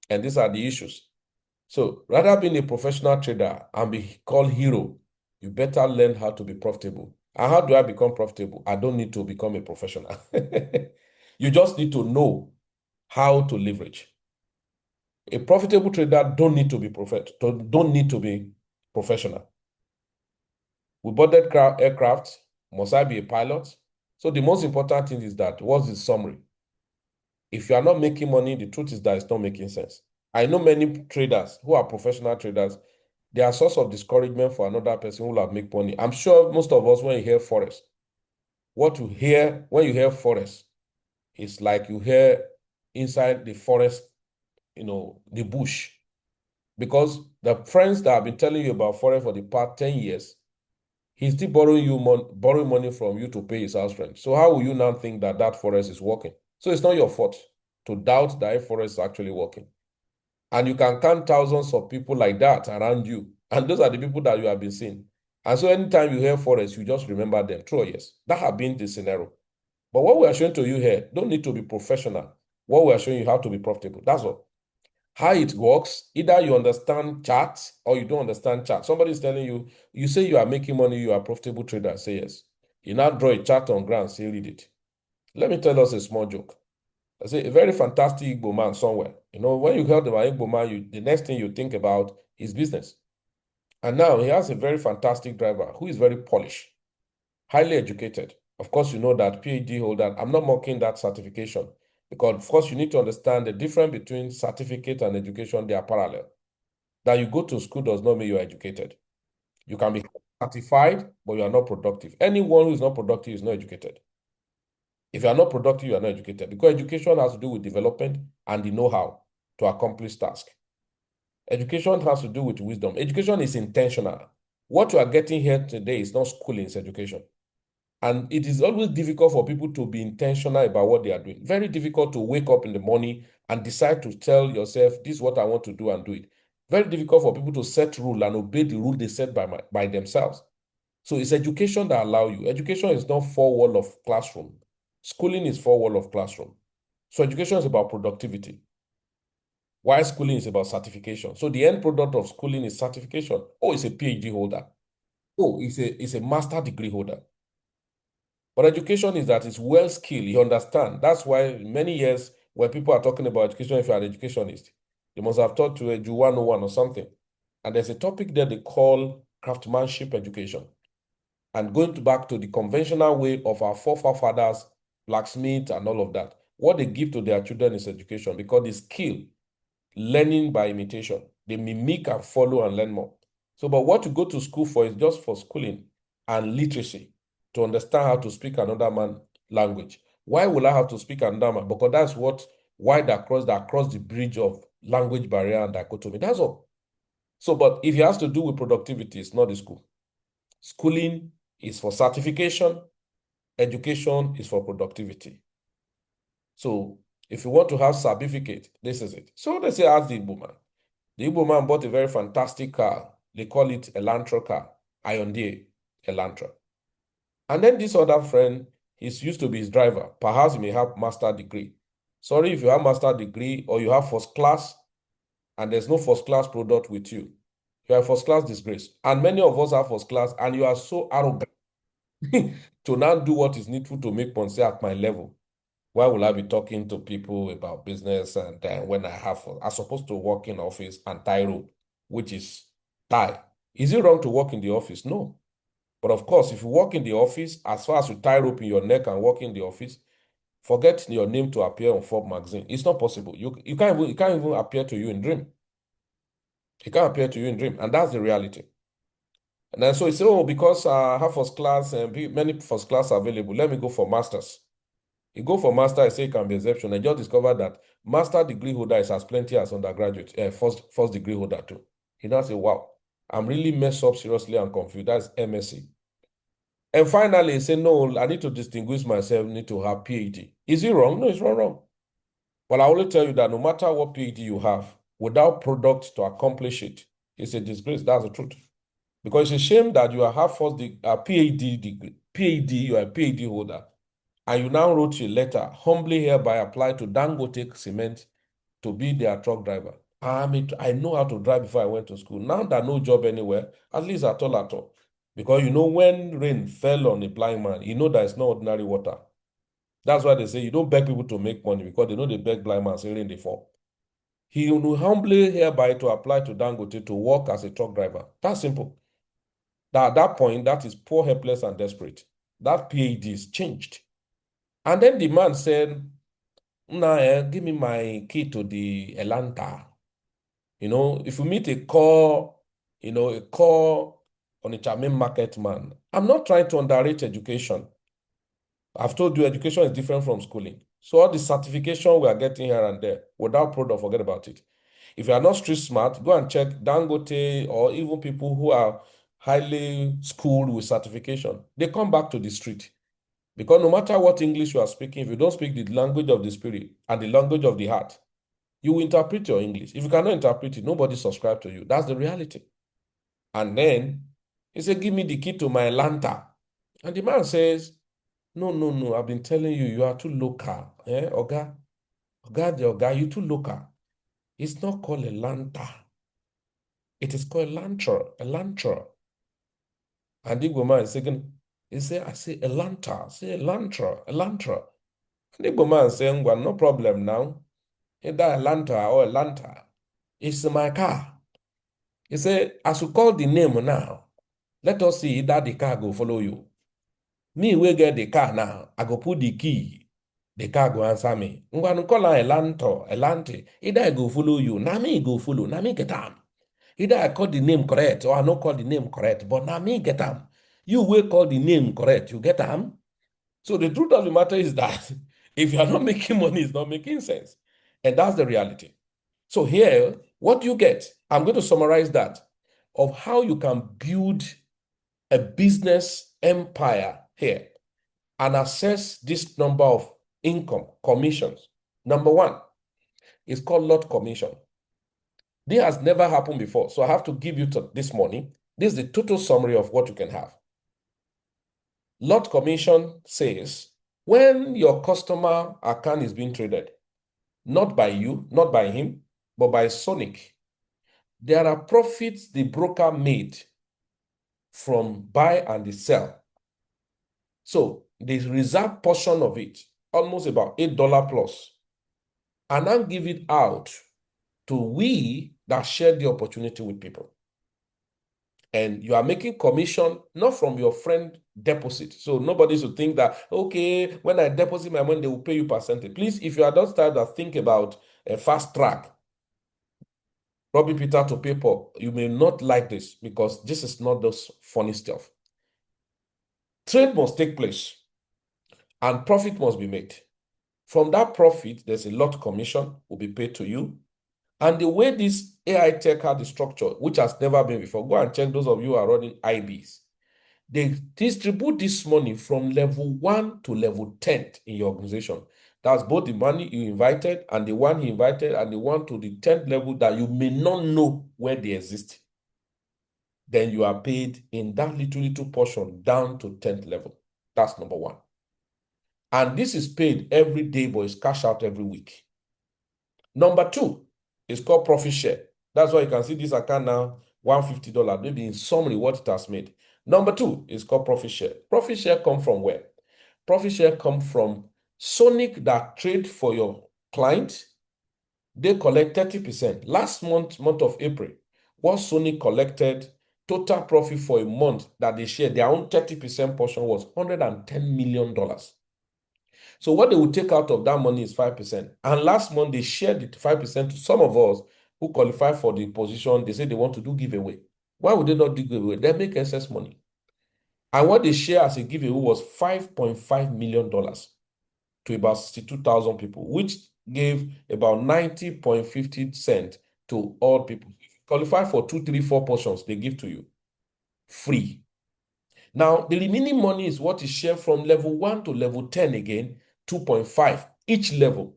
S1: and these are the issues. So rather being a professional trader and be called hero, you better learn how to be profitable. And how do I become profitable? I don't need to become a professional. You just need to know how to leverage. A profitable trader don't need to be professional. We boarded aircraft. Must I be a pilot? So the most important thing is that what's the summary? If you are not making money, the truth is that it's not making sense. I know many traders who are professional traders, they are source of discouragement for another person who will have make money. I'm sure most of us, when you hear Forex, what you hear when you hear Forex is like you hear inside the forest, the bush. Because the friends that have been telling you about Forex for the past 10 years, he's still borrowing money from you to pay his house rent. So how will you now think that Forex is working? So it's not your fault to doubt that Forex is actually working. And you can count thousands of people like that around you. And those are the people that you have been seeing. And so anytime you hear Forex, you just remember them. True or yes? That have been the scenario. But what we are showing to you here, don't need to be professional. What we are showing you how to be profitable. That's all. How it works, either you understand charts or you don't understand charts. Somebody is telling you, you say you are making money, you are a profitable trader. Say yes. You now draw a chart on ground, say read it. Let me tell us a small joke. I say a very fantastic Igbo man somewhere. When you heard about Igbo man, the next thing you think about is business. And now he has a very fantastic driver who is very polished, highly educated. Of course, you know that PhD holder. I'm not mocking that certification because, of course, you need to understand the difference between certificate and education. They are parallel. That you go to school does not mean you are educated. You can be certified, but you are not productive. Anyone who is not productive is not educated. If you are not productive, you are not educated because education has to do with development and the know-how to accomplish tasks. Education has to do with wisdom. Education is intentional. What you are getting here today is not schooling, it's education. And it is always difficult for people to be intentional about what they are doing. Very difficult to wake up in the morning and decide to tell yourself, this is what I want to do and do it. Very difficult for people to set rule and obey the rule they set by themselves. So it's education that allow you. Education is not four wall of classroom. Schooling is four wall of classroom. So education is about productivity. While schooling is about certification. So the end product of schooling is certification. Oh, it's a PhD holder. Oh, it's a master degree holder. But education is that it's well skilled. You understand. That's why many years when people are talking about education, if you're an educationist, they must have taught to a Ju 101 or something. And there's a topic there they call craftsmanship education. And going back to the conventional way of our forefathers, blacksmith, and all of that, what they give to their children is education because the skill, learning by imitation. They mimic and follow and learn more. So, but what you go to school for is just for schooling and literacy to understand how to speak another man's language. Why will I have to speak another man? Because that's why that cross the bridge of language barrier and dichotomy. That's all. So, but if it has to do with productivity, it's not the school. Schooling is for certification, education is for productivity. So if you want to have certificate, this is it. So they say, ask the Igbo man. The Igbo man bought a very fantastic car. They call it Elantra car, Hyundai Elantra. And then this other friend, he's used to be his driver. Perhaps he may have master degree. Sorry if you have master degree or you have first class and there's no first class product with you. You have first class disgrace. And many of us have first class and you are so arrogant to now do what is needful to make Ponce at my level. Why will I be talking to people about business and when I'm supposed to work in office and tie rope, which is tie. Is it wrong to work in the office? No. But of course, if you work in the office, as far as you tie rope in your neck and work in the office, forget your name to appear on Forbes magazine. It's not possible. You can't even appear to you in dream. It can't appear to you in dream, and that's the reality. And then so you say, oh, because I have first class and many first class available, let me go for masters. You go for master, I say it can be exception. I just discovered that master degree holder is as plenty as undergraduate, first degree holder too. He now say, wow, I'm really messed up seriously and confused. That's MSc. And finally, he say, no, I need to distinguish myself, need to have PhD. Is it wrong? No, it's wrong. But I will tell you that no matter what PhD you have, without product to accomplish it, it's a disgrace. That's the truth. Because it's a shame that you have PhD degree, PhD, you are a PhD holder, and you now wrote a letter, humbly hereby apply to Dangote Cement to be their truck driver. I know how to drive before I went to school. Now that no job anywhere, at least at all. Because when rain fell on a blind man, that it's not ordinary water. That's why they say you don't beg people to make money because they know they beg blind man, say rain they fall. He will humbly hereby to apply to Dangote to work as a truck driver. That's simple. At that point, that is poor, helpless, and desperate. That PhD is changed. And then the man said, nah, give me my key to the Elanta. If you meet a core on a charming market man, I'm not trying to underrate education. I've told you education is different from schooling. So all the certification we are getting here and there, without product, forget about it. If you are not street smart, go and check Dangote or even people who are highly schooled with certification. They come back to the street. Because no matter what English you are speaking, if you don't speak the language of the spirit and the language of the heart, you will interpret your English. If you cannot interpret it, nobody subscribe to you. That's the reality. And then he said, give me the key to my Lanta. And the man says, no, no, no, I've been telling you, you are too local. Oga, you too local. It's not called a lanta. It is called a lantra. And the woman is saying, he say, I say a lanta, say a lantra, a lantra. And the woman is saying, well, no problem now. Either a lanta or a lanta. It's my car. He said, as you call the name now, let us see that the car go follow you. Me will get the car now. I go put the key. The car go answer me. I'm going to call a lanto, a lante. Either I go follow you. Now me go follow. Now me get am. Either I call the name correct or I not call the name correct. But now me get am. You will call the name correct. You get am. So the truth of the matter is that if you are not making money, it's not making sense. And that's the reality. So here, what you get, I'm going to summarize that of how you can build a business empire here and assess this number of income commissions. Number one is called lot commission. This has never happened before. So I have to give you this morning. This is the total summary of what you can have. Lot commission says when your customer account is being traded, not by you, not by him, but by Sonic, there are profits the broker made from buy and the sell. So the reserve portion of it, almost about $8 plus, and now give it out to we that share the opportunity with people. And you are making commission not from your friend deposit. So nobody should think that, okay, when I deposit my money, they will pay you percentage. Please, if you are not started to think about a fast track, Robbie Peter to PayPal, you may not like this because this is not those funny stuff. Trade must take place and profit must be made. From that profit, there's a lot commission will be paid to you. And the way this Aitech had the structure, which has never been before, go and check those of you who are running IBs. They distribute this money from level 1 to level 10 in your organization. That's both the money you invited and the one he invited and the one to the 10th level that you may not know where they exist. Then you are paid in that little portion down to 10th level. That's number one. And this is paid every day, but it's cash out every week. Number two is called profit share. That's why you can see this account now, $150, maybe in summary what it has made. Number two is called profit share. Profit share come from where? Profit share come from Sonic that trade for your client. They collect 30%. Last month of April, what Sonic collected, total profit for a month that they shared, their own 30% portion was $110 million. So what they will take out of that money is 5%. And last month, they shared the 5% to some of us who qualify for the position. They say they want to do giveaway. Why would they not do giveaway? They make excess money. And what they share as a giveaway was $5.5 million to about 62,000 people, which gave about 90.50 cents to all people. If you qualify for 2, 3, 4 portions, they give to you free. Now, the remaining money is what is shared from level 1 to level 10 again, 2.5 each level.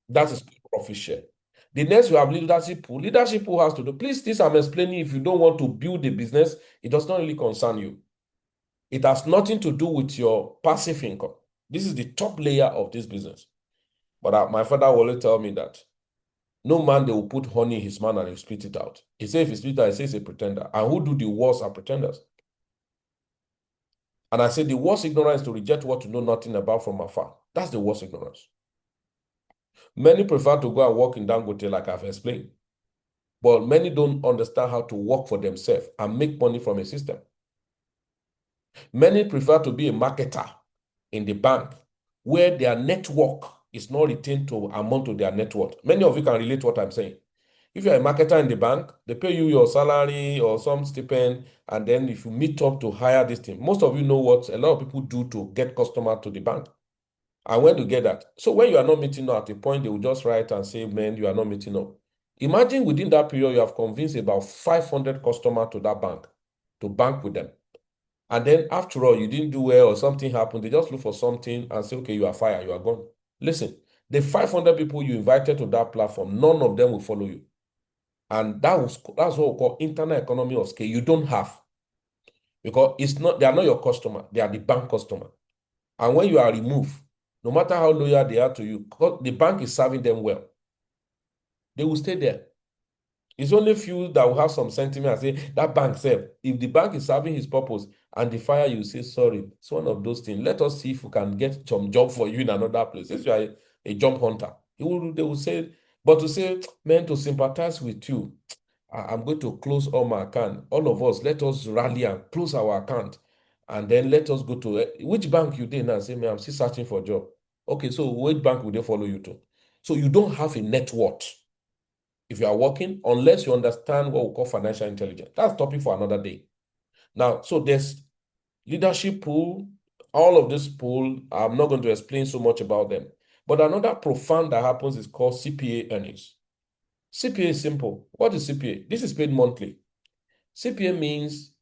S1: That is profit share. The next, you have leadership pool. Leadership pool has to do, please, this I'm explaining. If you don't want to build a business, it does not really concern you. It has nothing to do with your passive income. This is the top layer of this business. But my father will always tell me that no man, they will put honey in his mouth and he'll spit it out. He says if he spit it out, he says he's a pretender. And who do the worst are pretenders. And I say the worst ignorance is to reject what you know nothing about from afar. That's the worst ignorance. Many prefer to go and work in Dangote like I've explained. But many don't understand how to work for themselves and make money from a system. Many prefer to be a marketer in the bank where their network is not retained to amount to their net worth. Many of you can relate to what I'm saying. If you're a marketer in the bank, they pay you your salary or some stipend, and then if you meet up to hire this team, most of you know what a lot of people do to get customer to the bank. And when to get that. So when you are not meeting up at a point, they will just write and say, man, you are not meeting up. Imagine within that period, you have convinced about 500 customers to that bank, to bank with them. And then after all, you didn't do well or something happened. They just look for something and say, okay, you are fired, you are gone. Listen, the 500 people you invited to that platform, none of them will follow you. And that's what we call internal economy of scale. You don't have. Because they are not your customer, they are the bank customer. And when you are removed, no matter how loyal they are to you, the bank is serving them well. they will stay there. It's only few that will have some sentiment and say that bank self. If the bank is serving his purpose and the fire, you say sorry. It's one of those things. Let us see if we can get some job for you in another place. If you are a job hunter, they will say, but to say, man, to sympathize with you, I'm going to close all my account. All of us, let us rally and close our account. And then let us go to which bank you did now? Say, man, I'm still searching for a job. Okay, so which bank will they follow you to? So you don't have a net worth if you are working, unless you understand what we call financial intelligence. That's a topic for another day. Now, so there's leadership pool, all of this pool. I'm not going to explain so much about them. But another profound that happens is called CPA earnings. CPA is simple. What is CPA? This is paid monthly. CPA means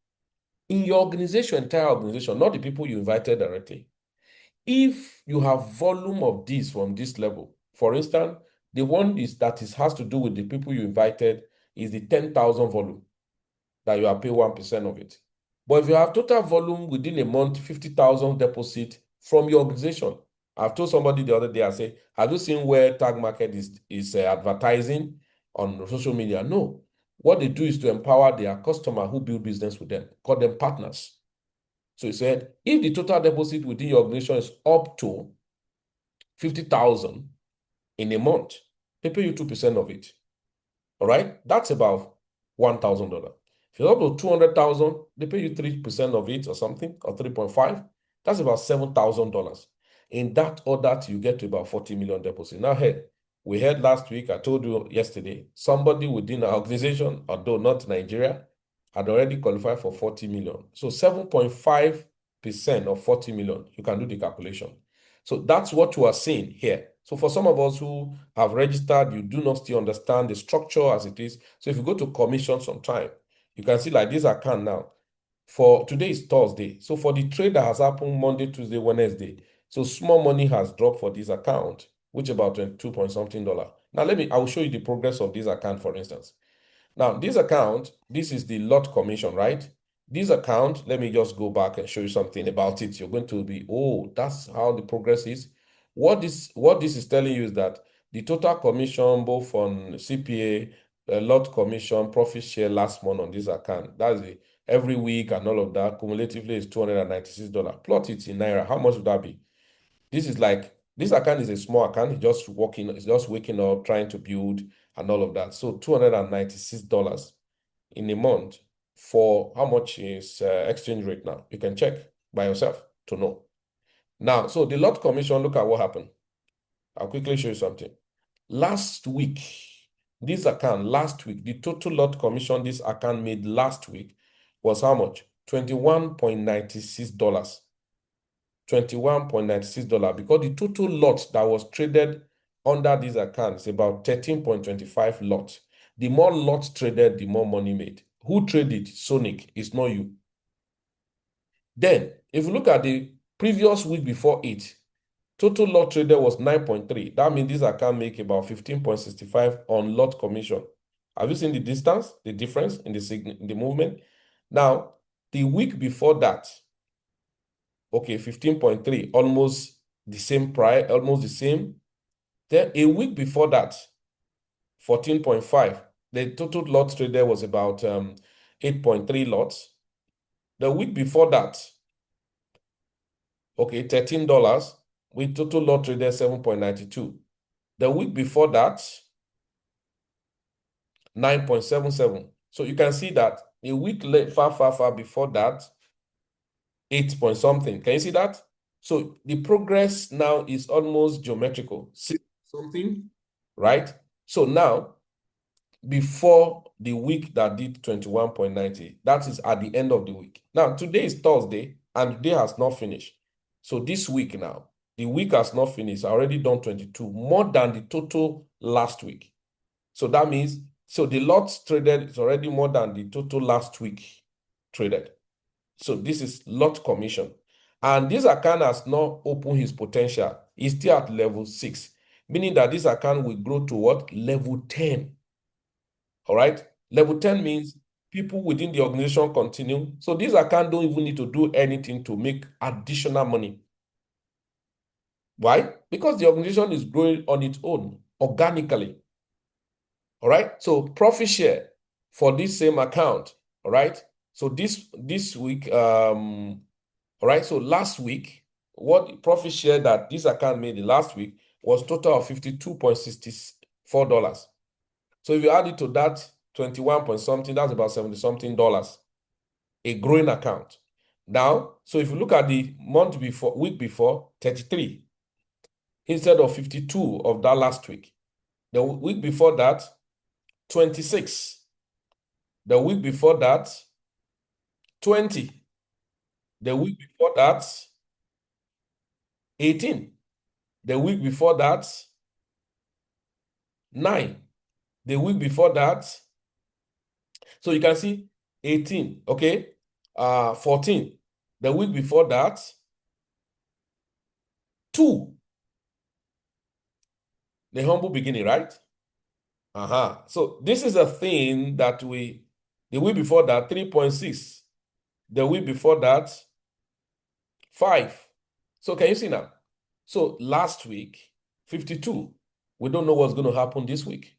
S1: in your organization, entire organization, not the people you invited directly. If you have volume of this from this level, for instance, the one has to do with the people you invited is the 10,000 volume that you are paying 1% of it. But if you have total volume within a month, 50,000 deposit from your organization. I've told somebody the other day, I say, have you seen where Tag Market is advertising on social media? No. What they do is to empower their customer who build business with them, call them partners. So he said, if the total deposit within your organization is up to 50,000 in a month, they pay you 2% of it. All right? That's about $1,000. If you're up to 200,000, they pay you 3% of it or something, or 3.5. That's about $7,000. In that order, you get to about 40 million deposit. Now, hey, we heard last week, I told you yesterday, somebody within our organization, although not Nigeria, had already qualified for 40 million. So 7.5% of 40 million, you can do the calculation. So that's what you are seeing here. So for some of us who have registered, you do not still understand the structure as it is. So if you go to commission sometime, you can see like this account now. For today is Thursday. So for the trade that has happened Monday, Tuesday, Wednesday, so small money has dropped for this account, which about 22 point something dollar. Now I will show you the progress of this account, for instance. Now, this account, this is the lot commission, right? This account, let me just go back and show you something about it. You're going to be, oh, that's how the progress is. What this is telling you is that the total commission, both on CPA, lot commission, profit share last month on this account, that's it. Every week and all of that, cumulatively is $296. Plot it in Naira. How much would that be? This account is a small account. It's just waking up, trying to build and all of that. So $296 in a month for how much is exchange rate now? You can check by yourself to know. Now, so the lot commission, look at what happened. I'll quickly show you something. Last week, the total lot commission this account made last week was how much? $21.96. $21.96 because the total lot that was traded under this account is about 13.25 lots. The more lots traded, the more money made. Who traded? Sonic. It's not you. Then, if you look at the previous week before it, total lot traded was 9.3. That means this account make about 15.65 on lot commission. Have you seen the distance, the difference in the movement? Now, the week before that, okay, 15.3, almost the same price, almost the same. Then a week before that, 14.5. The total lot traded was about 8.3 lots. The week before that, okay, $13, with total lot traded 7.92. The week before that, 9.77. So you can see that a week late, far before that, 8 point something. Can you see that? So the progress now is almost geometrical. See something, right? So now, before the week that did 21.90, that is at the end of the week. Now, today is Thursday, and the day has not finished. So this week now, the week has not finished. I already done 22, more than the total last week. So that means, so the lots traded is already more than the total last week traded. So this is lot commission. And this account has not opened his potential. It's still at level 6, meaning that this account will grow to what? Level 10. All right? Level 10 means people within the organization continue. So this account don't even need to do anything to make additional money. Why? Because the organization is growing on its own, organically. All right. So profit share for this same account. All right. So this week, all right. So last week, what profit share that this account made the last week was total of $52.64. So if you add it to that 21 point something, that's about 70 something dollars, a growing account. Now, so if you look at the month before, week before, 33 instead of 52 of that last week. The week before that, 26. The week before that, 20. The week before that, 18. The week before that, 9. The week before that, so you can see 18, okay? 14. The week before that, 2. The humble beginning, right? So this is a thing that the week before that, 3.6. The week before that, 5. So can you see now? So last week, 52. We don't know what's going to happen this week.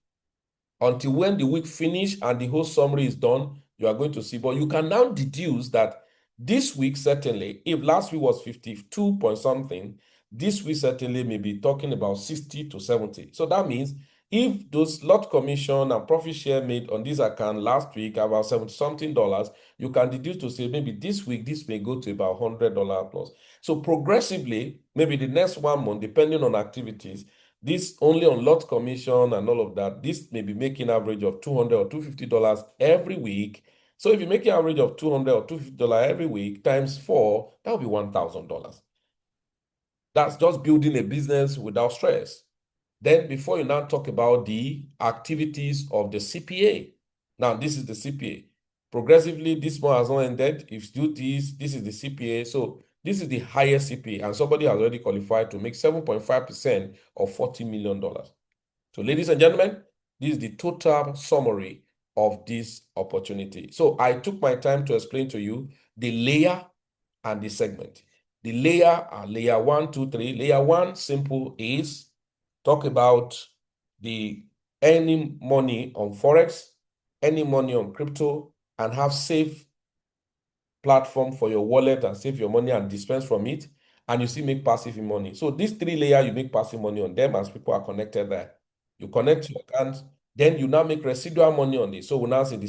S1: Until when the week finish and the whole summary is done, you are going to see. But you can now deduce that this week, certainly, if last week was 52 point something, this week certainly may be talking about 60 to 70. So that means if those lot commission and profit share made on this account last week about 70 something dollars, you can deduce to say maybe this week this may go to about $100 plus. So progressively, maybe the next 1 month, depending on activities, this only on lot commission and all of that, this may be making average of $200 or $250 every week. So if you make an average of $200 or $250 every week times 4, that would be $1,000. That's just building a business without stress. Then before you now talk about the activities of the CPA. Now, this is the CPA. Progressively, this month has not ended. If you do this is the CPA. So this is the highest CPA, and somebody has already qualified to make 7.5% of $40 million. So ladies and gentlemen, this is the total summary of this opportunity. So I took my time to explain to you the layer and the segment. The layer are layer 1, 2, 3. Layer 1, simple, is talk about the earning money on Forex, any money on crypto, and have safe platform for your wallet and save your money and dispense from it, and you still make passive money. So these 3 layers, you make passive money on them as people are connected there. You connect your accounts, then you now make residual money on it. So we now see the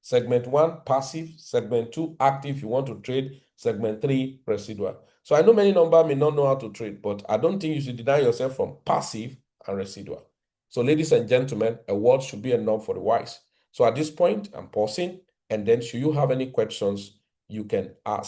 S1: segment 1, passive, segment 2, active, you want to trade, segment 3, residual. So I know many numbers may not know how to trade, but I don't think you should deny yourself from passive and residual. So ladies and gentlemen, a word should be enough for the wise. So at this point, I'm pausing, and then should you have any questions, you can ask.